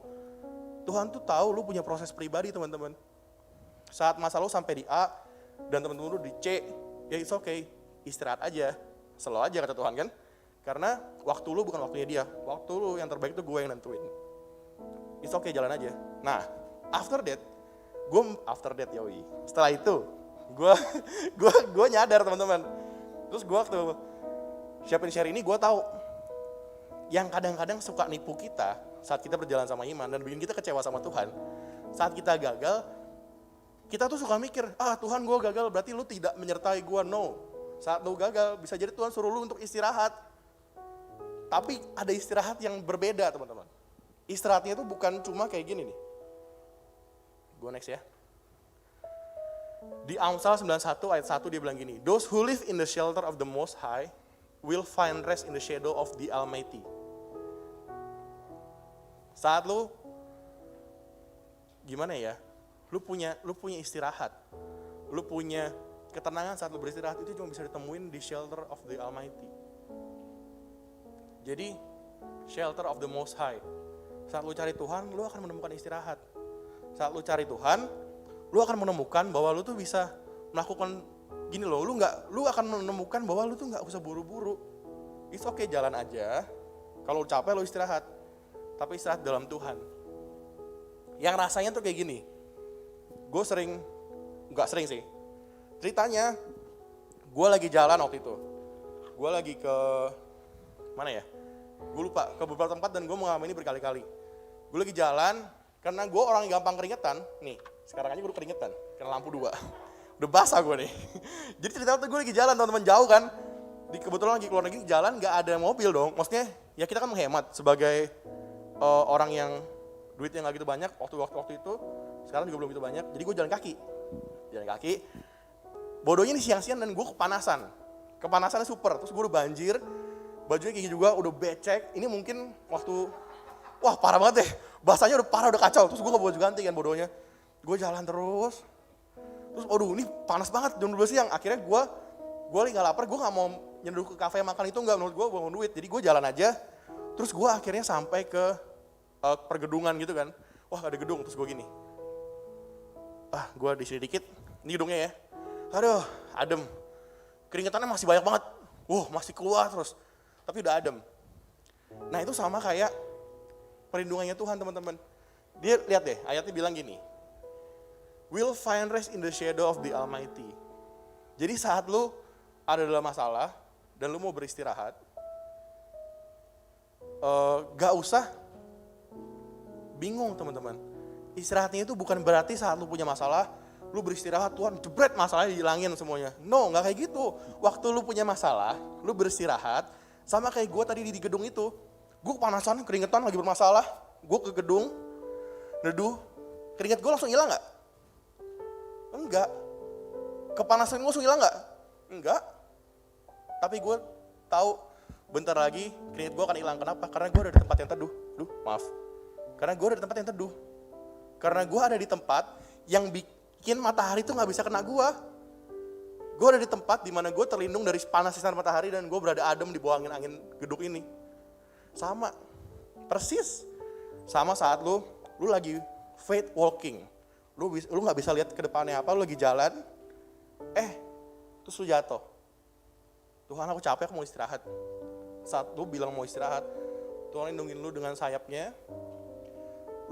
Tuhan tuh tahu lu punya proses pribadi teman-teman. Saat masa lu sampai di A dan teman-teman lu di C, ya it's okay, istirahat aja, slow aja kata Tuhan kan. Karena waktu lu bukan waktunya dia, waktu lu yang terbaik tuh gue yang nentuin. It's okay, jalan aja. Nah, after that yoi. Setelah itu, gue nyadar teman-teman. Terus gue waktu siapin share ini, gue tahu yang kadang-kadang suka nipu kita saat kita berjalan sama iman dan bikin kita kecewa sama Tuhan. Saat kita gagal, kita tuh suka mikir, Tuhan gue gagal berarti lu tidak menyertai gue. No, saat lu gagal bisa jadi Tuhan suruh lu untuk istirahat. Tapi ada istirahat yang berbeda teman-teman. Istirahatnya itu bukan cuma kayak gini nih. Gue next ya. Di Amsal 91 ayat 1 dia bilang gini, those who live in the shelter of the Most High will find rest in the shadow of the Almighty. Saat lu gimana ya? Lu punya istirahat. Lu punya ketenangan saat lu beristirahat itu cuma bisa ditemuin di shelter of the Almighty. Jadi shelter of the Most High. Saat lu cari Tuhan, lu akan menemukan istirahat. Saat lu cari Tuhan, lu akan menemukan bahwa lu tuh bisa melakukan gini loh, lu akan menemukan bahwa lu tuh nggak usah buru-buru. It's okay, jalan aja. Kalau lu capek lu istirahat. Tapi istirahat dalam Tuhan. Yang rasanya tuh kayak gini. Gue nggak sering sih. Ceritanya, gue lagi jalan waktu itu. Gue lagi ke mana ya? Gue lupa, ke beberapa tempat dan gue mengalami ini berkali-kali. Gue lagi jalan, karena gue orang yang gampang keringetan. Nih, sekarang aja gue keringetan, karena lampu 2. Udah basah gue nih. Jadi cerita waktu gue lagi jalan, teman-teman jauh kan. Kebetulan lagi keluar negeri, jalan gak ada mobil dong. Maksudnya, ya kita kan menghemat sebagai orang yang duitnya gak gitu banyak. Waktu itu, sekarang juga belum gitu banyak. Jadi gue jalan kaki. Bodohnya nih siang-siang dan gue kepanasan. Kepanasannya super, terus gue udah banjir. Bajunya kayak juga udah becek. Ini mungkin waktu, wah parah banget deh. Basahnya udah parah, udah kacau. Terus gue gak bawa baju ganti kan bodohnya. Gue jalan terus, aduh ini panas banget jam 12 siang. Akhirnya gue lagi gak lapar, gue gak mau nyeduh ke kafe makan itu, enggak, menurut gue buang duit. Jadi gue jalan aja, terus gue akhirnya sampai ke pergedungan gitu kan. Wah ada gedung, terus gue gini. Gue di sini dikit, ini gedungnya ya. Aduh, adem. Keringetannya masih banyak banget. Masih keluar terus. Tapi udah adem. Nah itu sama kayak perlindungannya Tuhan teman-teman. Dia lihat deh, ayatnya bilang gini. Will find rest in the shadow of the Almighty. Jadi saat lu ada dalam masalah dan lu mau beristirahat, gak usah bingung teman-teman. Istirahatnya itu bukan berarti saat lu punya masalah, lu beristirahat, Tuhan jebret masalahnya dihilangin semuanya. No, gak kayak gitu. Waktu lu punya masalah, lu beristirahat, sama kayak gue tadi di gedung itu. Gue kepanasan, keringetan lagi bermasalah. Gue ke gedung, neduh, keringet gue langsung hilang gak? Enggak. Kepanasan gue langsung hilang gak? Enggak. Tapi gue tahu bentar lagi keringet gue akan hilang. Kenapa? Karena gue ada di tempat yang teduh. Karena gue ada di tempat yang teduh. Karena gue ada di tempat yang bikin matahari tuh gak bisa kena gue. Gue ada di tempat dimana gue terlindung dari panas sinar matahari dan gue berada adem di bawah angin gedung ini. Sama, persis sama saat lu lagi faith walking. Lu gak bisa lihat ke depannya apa, lu lagi jalan, terus lu jatuh. Tuhan aku capek, aku mau istirahat. Saat lu bilang mau istirahat, Tuhan lindungin lu dengan sayapnya.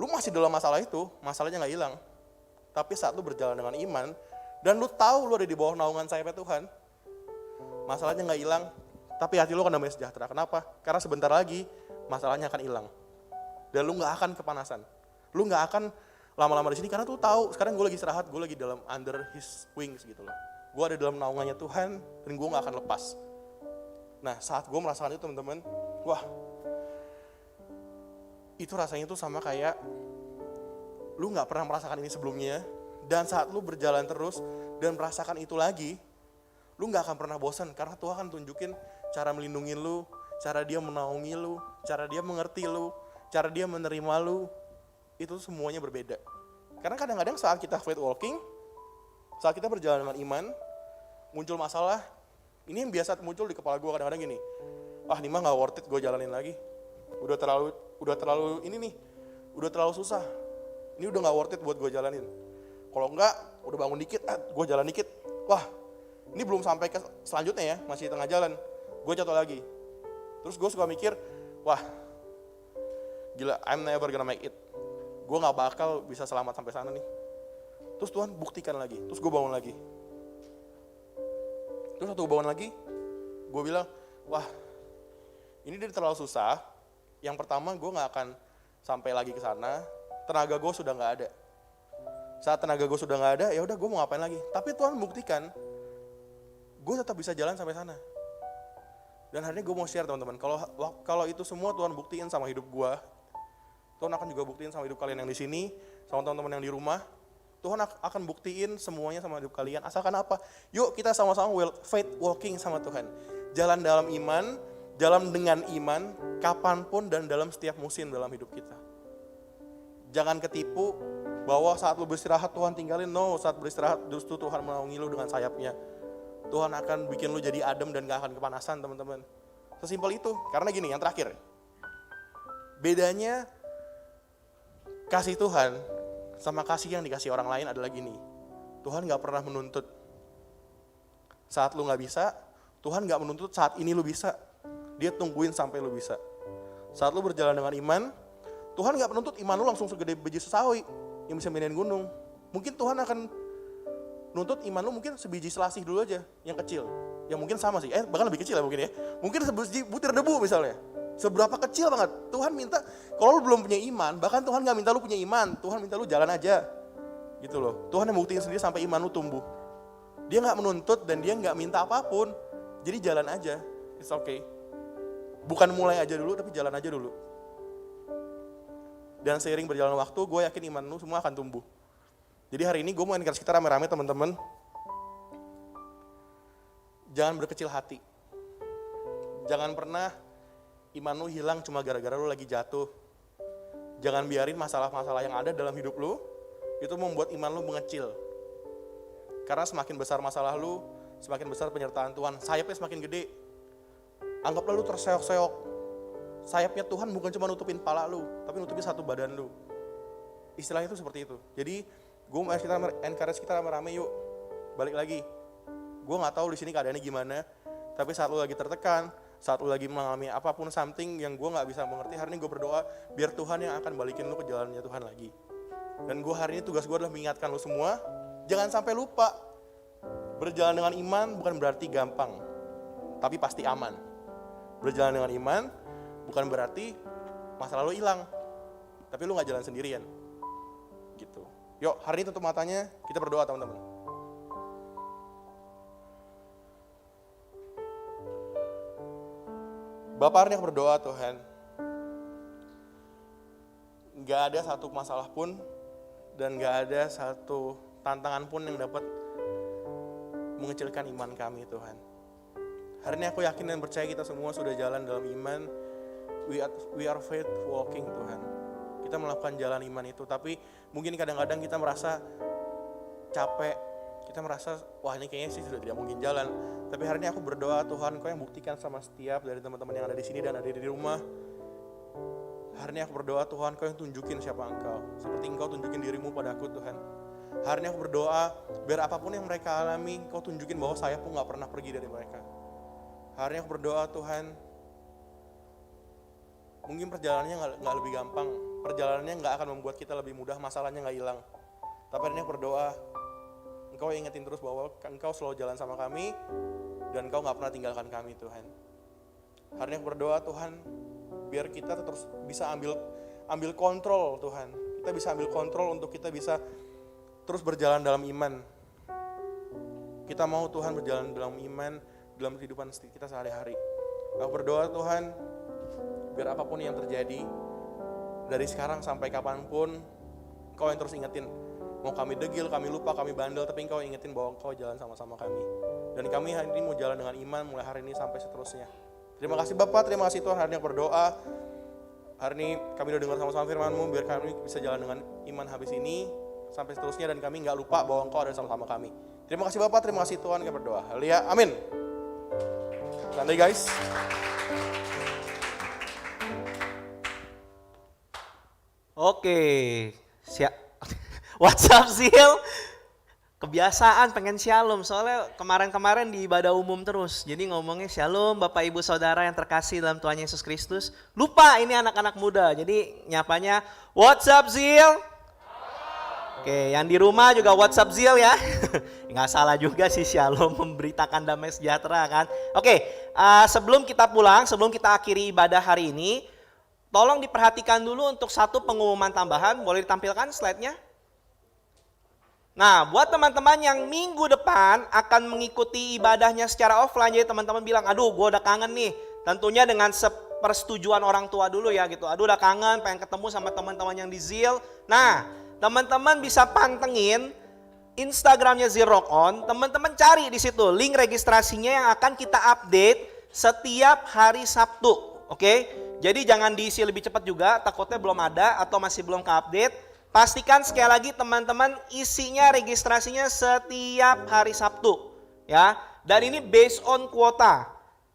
Lu masih dalam masalah itu, masalahnya gak hilang. Tapi saat lu berjalan dengan iman, dan lu tahu lu ada di bawah naungan sayapnya Tuhan, masalahnya gak hilang, tapi hati lu akan damai sejahtera. Kenapa? Karena sebentar lagi, masalahnya akan hilang. Dan lu gak akan kepanasan. Lu gak akan lama-lama di sini karena tuh tahu sekarang gue lagi istirahat, gue lagi dalam under his wings gitu loh. Gue ada dalam naungannya Tuhan dan gue gak akan lepas. Nah saat gue merasakan itu teman-teman, wah itu rasanya tuh sama kayak lu gak pernah merasakan ini sebelumnya. Dan saat lu berjalan terus dan merasakan itu lagi, lu gak akan pernah bosan karena Tuhan akan tunjukin cara melindungi lu, cara dia menaungi lu, cara dia mengerti lu, cara dia menerima lu. Itu semuanya berbeda. Karena kadang-kadang saat kita faith walking, saat kita berjalan dengan iman, muncul masalah, ini yang biasa muncul di kepala gue kadang-kadang gini, ini mah gak worth it gue jalanin lagi. Udah terlalu ini nih, udah terlalu susah. Ini udah gak worth it buat gue jalanin. Kalau enggak, udah bangun dikit, gue jalan dikit. Wah, ini belum sampai ke selanjutnya ya, masih di tengah jalan. Gue jatuh lagi. Terus gue suka mikir, wah, gila, I'm never gonna make it. Gue gak bakal bisa selamat sampai sana nih. Terus Tuhan buktikan lagi, terus gue bangun lagi. Terus waktu gue bangun lagi, gue bilang, wah ini dia terlalu susah. Yang pertama gue gak akan sampai lagi ke sana, tenaga gue sudah gak ada. Saat tenaga gue sudah gak ada, ya udah gue mau ngapain lagi. Tapi Tuhan buktikan, gue tetap bisa jalan sampai sana. Dan hari ini gue mau share teman-teman, kalau itu semua Tuhan buktiin sama hidup gue, Tuhan akan juga buktiin sama hidup kalian yang di sini, sama teman-teman yang di rumah. Tuhan akan buktiin semuanya sama hidup kalian. Asalkan apa? Yuk kita sama-sama faith walking sama Tuhan. Jalan dalam iman, jalan dengan iman, kapanpun dan dalam setiap musim dalam hidup kita. Jangan ketipu bahwa saat lu beristirahat Tuhan tinggalin. No, saat beristirahat justru Tuhan menaungi lu dengan sayapnya. Tuhan akan bikin lu jadi adem dan gak akan kepanasan, teman-teman. Sesimpel itu. Karena gini, yang terakhir. Bedanya kasih Tuhan sama kasih yang dikasih orang lain adalah gini. Tuhan gak pernah menuntut saat lu gak bisa. Tuhan gak menuntut saat ini lu bisa. Dia tungguin sampai lu bisa. Saat lu berjalan dengan iman, Tuhan gak menuntut iman lu langsung segede biji sesawi yang bisa mindahin gunung. Mungkin Tuhan akan nuntut iman lu mungkin sebiji selasih dulu aja, yang kecil. Yang mungkin sama sih, bahkan lebih kecil ya mungkin ya. Mungkin sebiji butir debu misalnya. Seberapa kecil banget. Tuhan minta, kalau lu belum punya iman, bahkan Tuhan gak minta lu punya iman. Tuhan minta lu jalan aja. Gitu loh. Tuhan yang buktiin sendiri sampai iman lu tumbuh. Dia gak menuntut dan dia gak minta apapun. Jadi jalan aja, it's okay. Bukan mulai aja dulu, tapi jalan aja dulu. Dan seiring berjalan waktu, gue yakin iman lu semua akan tumbuh. Jadi hari ini gue mau encourage kita rame-rame teman-teman. Jangan berkecil hati. Jangan pernah iman lu hilang cuma gara-gara lu lagi jatuh. Jangan biarin masalah-masalah yang ada dalam hidup lu, itu membuat iman lu mengecil. Karena semakin besar masalah lu, semakin besar penyertaan Tuhan. Sayapnya semakin gede. Anggaplah lu terseok-seok. Sayapnya Tuhan bukan cuma nutupin pala lu, tapi nutupin satu badan lu. Istilahnya itu seperti itu. Jadi, gue mau encourage kita rame-rame yuk. Balik lagi. Gue gak tahu di sini keadaannya gimana, tapi saat lu lagi tertekan, saat lu lagi mengalami apapun something yang gue gak bisa mengerti, hari ini gue berdoa, biar Tuhan yang akan balikin lu ke jalannya Tuhan lagi. Dan gue hari ini tugas gue adalah mengingatkan lu semua, jangan sampai lupa. Berjalan dengan iman bukan berarti gampang, tapi pasti aman. Berjalan dengan iman bukan berarti masa lalu hilang, tapi lu gak jalan sendirian. Gitu. Yuk, hari ini tutup matanya, kita berdoa teman-teman. Bapak, hari ini aku berdoa Tuhan. Gak ada satu masalah pun dan gak ada satu tantangan pun yang dapat mengecilkan iman kami Tuhan. Hari ini aku yakin dan percaya kita semua sudah jalan dalam iman. We are faith walking Tuhan. Kita melakukan jalan iman itu, tapi mungkin kadang-kadang kita merasa capek, kita merasa wah ini kayaknya sih sudah tidak mungkin jalan. Tapi hari ini aku berdoa Tuhan, Kau yang buktikan sama setiap dari teman-teman yang ada di sini dan ada di rumah. Hari ini aku berdoa Tuhan, Kau yang tunjukin siapa Engkau, seperti Engkau tunjukin dirimu pada aku Tuhan. Hari ini aku berdoa biar apapun yang mereka alami, Kau tunjukin bahwa saya pun gak pernah pergi dari mereka. Hari ini aku berdoa Tuhan, mungkin perjalanannya gak lebih gampang, perjalanannya gak akan membuat kita lebih mudah, masalahnya gak hilang. Tapi hari ini aku berdoa, Engkau ingetin terus bahwa Engkau selalu jalan sama kami, dan Engkau gak pernah tinggalkan kami Tuhan. Hari ini aku berdoa Tuhan, biar kita terus bisa ambil kontrol Tuhan. Kita bisa ambil kontrol untuk kita bisa terus berjalan dalam iman. Kita mau Tuhan berjalan dalam iman, dalam kehidupan kita sehari-hari. Aku berdoa Tuhan, biar apapun yang terjadi, dari sekarang sampai kapanpun, Kau yang terus ingetin. Mau kami degil, kami lupa, kami bandel, tapi Engkau ingetin bahwa Engkau jalan sama-sama kami. Dan kami hari ini mau jalan dengan iman mulai hari ini sampai seterusnya. Terima kasih Bapak, terima kasih Tuhan. Hari ini aku berdoa, hari ini kami udah dengar sama-sama firman-Mu, biar kami bisa jalan dengan iman habis ini sampai seterusnya, dan kami gak lupa bahwa Engkau ada sama-sama kami. Terima kasih Bapak, terima kasih Tuhan, kami berdoa. Haleluya, amin. Santai guys. Oke, siap. What's up Zil? Kebiasaan pengen shalom, soalnya kemarin-kemarin di ibadah umum terus. Jadi ngomongnya shalom Bapak Ibu Saudara yang terkasih dalam Tuhan Yesus Kristus. Lupa ini anak-anak muda, jadi nyapanya what's up Zil? Oke, yang di rumah juga what's up Zil ya. Nggak salah juga sih shalom, memberitakan damai sejahtera kan. Oke, sebelum kita pulang, sebelum kita akhiri ibadah hari ini, tolong diperhatikan dulu untuk satu pengumuman tambahan. Boleh ditampilkan slide-nya? Nah, buat teman-teman yang minggu depan akan mengikuti ibadahnya secara offline, jadi teman-teman bilang, aduh gue udah kangen nih. Tentunya dengan persetujuan orang tua dulu ya gitu. Aduh udah kangen, pengen ketemu sama teman-teman yang di Zil. Nah, teman-teman bisa pantengin Instagramnya Zil Rock On. Teman-teman cari di situ link registrasinya yang akan kita update setiap hari Sabtu. Oke, Jadi jangan diisi lebih cepat juga, takutnya belum ada atau masih belum ke-update. Pastikan sekali lagi teman-teman isinya registrasinya setiap hari Sabtu ya. Dan ini based on kuota.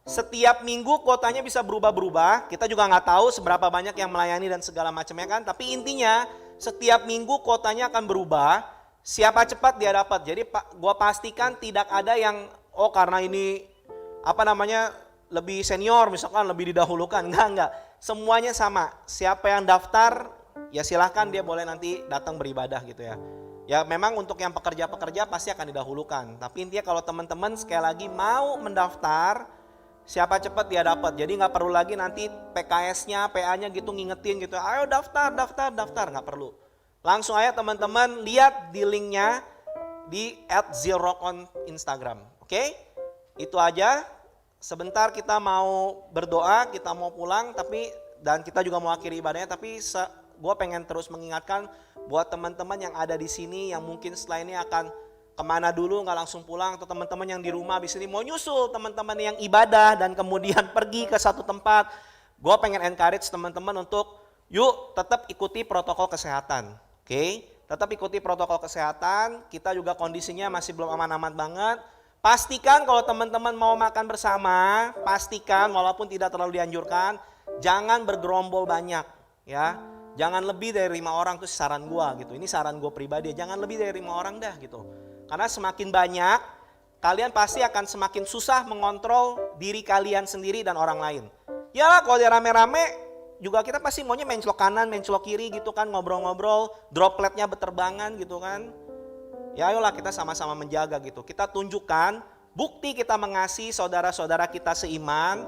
Setiap minggu kuotanya bisa berubah-berubah. Kita juga nggak tahu seberapa banyak yang melayani dan segala macamnya kan. Tapi intinya setiap minggu kuotanya akan berubah. Siapa cepat dia dapat. Jadi gua pastikan tidak ada yang karena ini lebih senior misalkan lebih didahulukan. Enggak. Semuanya sama. Siapa yang daftar ya silahkan dia boleh nanti datang beribadah gitu ya. Ya memang untuk yang pekerja-pekerja pasti akan didahulukan. Tapi intinya kalau teman-teman sekali lagi mau mendaftar, siapa cepat dia dapat. Jadi nggak perlu lagi nanti PKS-nya, PA-nya gitu ngingetin gitu. Ayo daftar, nggak perlu. Langsung aja teman-teman lihat di linknya di @zilrockon Instagram. Oke? Itu aja. Sebentar kita mau berdoa, kita mau pulang, dan kita juga mau akhiri ibadahnya. Tapi gue pengen terus mengingatkan buat teman-teman yang ada di sini yang mungkin setelah ini akan kemana dulu nggak langsung pulang, atau teman-teman yang di rumah habis ini mau nyusul teman-teman yang ibadah dan kemudian pergi ke satu tempat. Gue pengen encourage teman-teman untuk yuk tetap ikuti protokol kesehatan. Oke? Tetap ikuti protokol kesehatan. Kita juga kondisinya masih belum aman-aman banget. Pastikan kalau teman-teman mau makan bersama, pastikan walaupun tidak terlalu dianjurkan, jangan bergerombol banyak ya. Jangan lebih dari 5 orang, itu saran gua gitu. Ini saran gua pribadi, jangan lebih dari 5 orang dah gitu. Karena semakin banyak, kalian pasti akan semakin susah mengontrol diri kalian sendiri dan orang lain. Yalah kalau dia rame-rame, juga kita pasti maunya menclok kanan, menclok kiri gitu kan, ngobrol-ngobrol, dropletnya berterbangan gitu kan. Ya ayolah kita sama-sama menjaga gitu. Kita tunjukkan bukti kita mengasihi saudara-saudara kita seiman.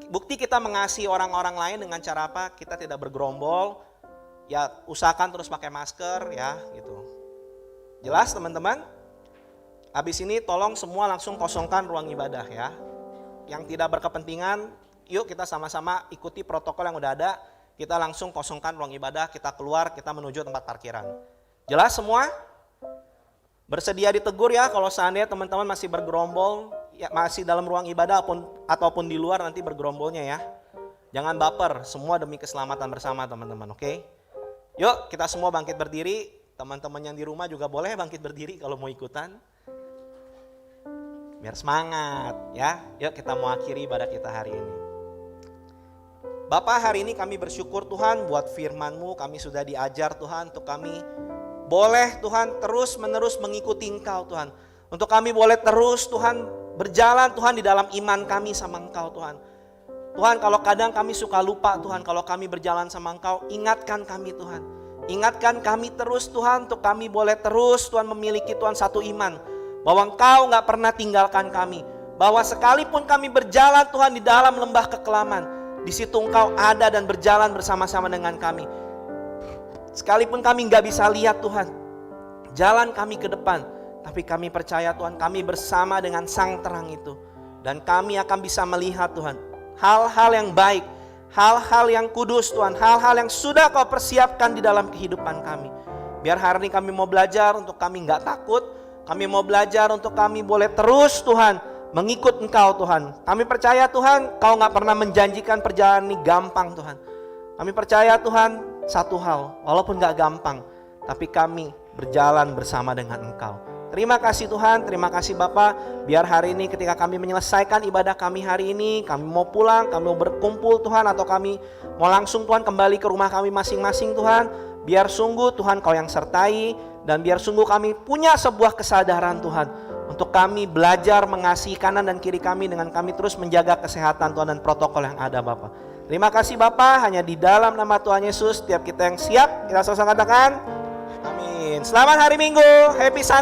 Bukti kita mengasihi orang-orang lain dengan cara apa? Kita tidak bergerombol. Ya usahakan terus pakai masker ya gitu. Jelas teman-teman? Habis ini tolong semua langsung kosongkan ruang ibadah ya. Yang tidak berkepentingan, yuk kita sama-sama ikuti protokol yang udah ada. Kita langsung kosongkan ruang ibadah, kita keluar, kita menuju tempat parkiran. Jelas semua? Bersedia ditegur ya kalau seandainya teman-teman masih bergerombol, ya masih dalam ruang ibadah ataupun di luar nanti bergerombolnya ya. Jangan baper, semua demi keselamatan bersama teman-teman, oke? Yuk kita semua bangkit berdiri, teman-teman yang di rumah juga boleh bangkit berdiri kalau mau ikutan. Biar semangat ya, yuk kita mau akhiri ibadah kita hari ini. Bapak, hari ini kami bersyukur Tuhan buat firman-Mu, kami sudah diajar Tuhan untuk kami boleh Tuhan terus menerus mengikuti Engkau Tuhan. Untuk kami boleh terus Tuhan berjalan Tuhan di dalam iman kami sama Engkau Tuhan. Tuhan kalau kadang kami suka lupa Tuhan, kalau kami berjalan sama Engkau, ingatkan kami Tuhan. Ingatkan kami terus Tuhan untuk kami boleh terus Tuhan memiliki Tuhan satu iman. Bahwa Engkau gak pernah tinggalkan kami. Bahwa sekalipun kami berjalan Tuhan di dalam lembah kekelaman, di situ Engkau ada dan berjalan bersama-sama dengan kami. Sekalipun kami gak bisa lihat Tuhan jalan kami ke depan, tapi kami percaya Tuhan kami bersama dengan sang terang itu. Dan kami akan bisa melihat Tuhan hal-hal yang baik, hal-hal yang kudus Tuhan, hal-hal yang sudah Kau persiapkan di dalam kehidupan kami. Biar hari ini kami mau belajar untuk kami gak takut, kami mau belajar untuk kami boleh terus Tuhan mengikut Engkau Tuhan. Kami percaya Tuhan Kau gak pernah menjanjikan perjalanan ini gampang Tuhan. Kami percaya Tuhan satu hal, walaupun gak gampang, tapi kami berjalan bersama dengan Engkau. Terima kasih Tuhan, terima kasih Bapa. Biar hari ini ketika kami menyelesaikan ibadah kami hari ini, kami mau pulang, kami mau berkumpul Tuhan, atau kami mau langsung Tuhan kembali ke rumah kami masing-masing Tuhan. Biar sungguh Tuhan Kau yang sertai, dan biar sungguh kami punya sebuah kesadaran Tuhan, untuk kami belajar mengasihi kanan dan kiri kami dengan kami terus menjaga kesehatan Tuhan dan protokol yang ada Bapa. Terima kasih Bapa, hanya di dalam nama Tuhan Yesus, setiap kita yang siap, kita sama-sama katakan, amin. Selamat hari Minggu, happy Sunday.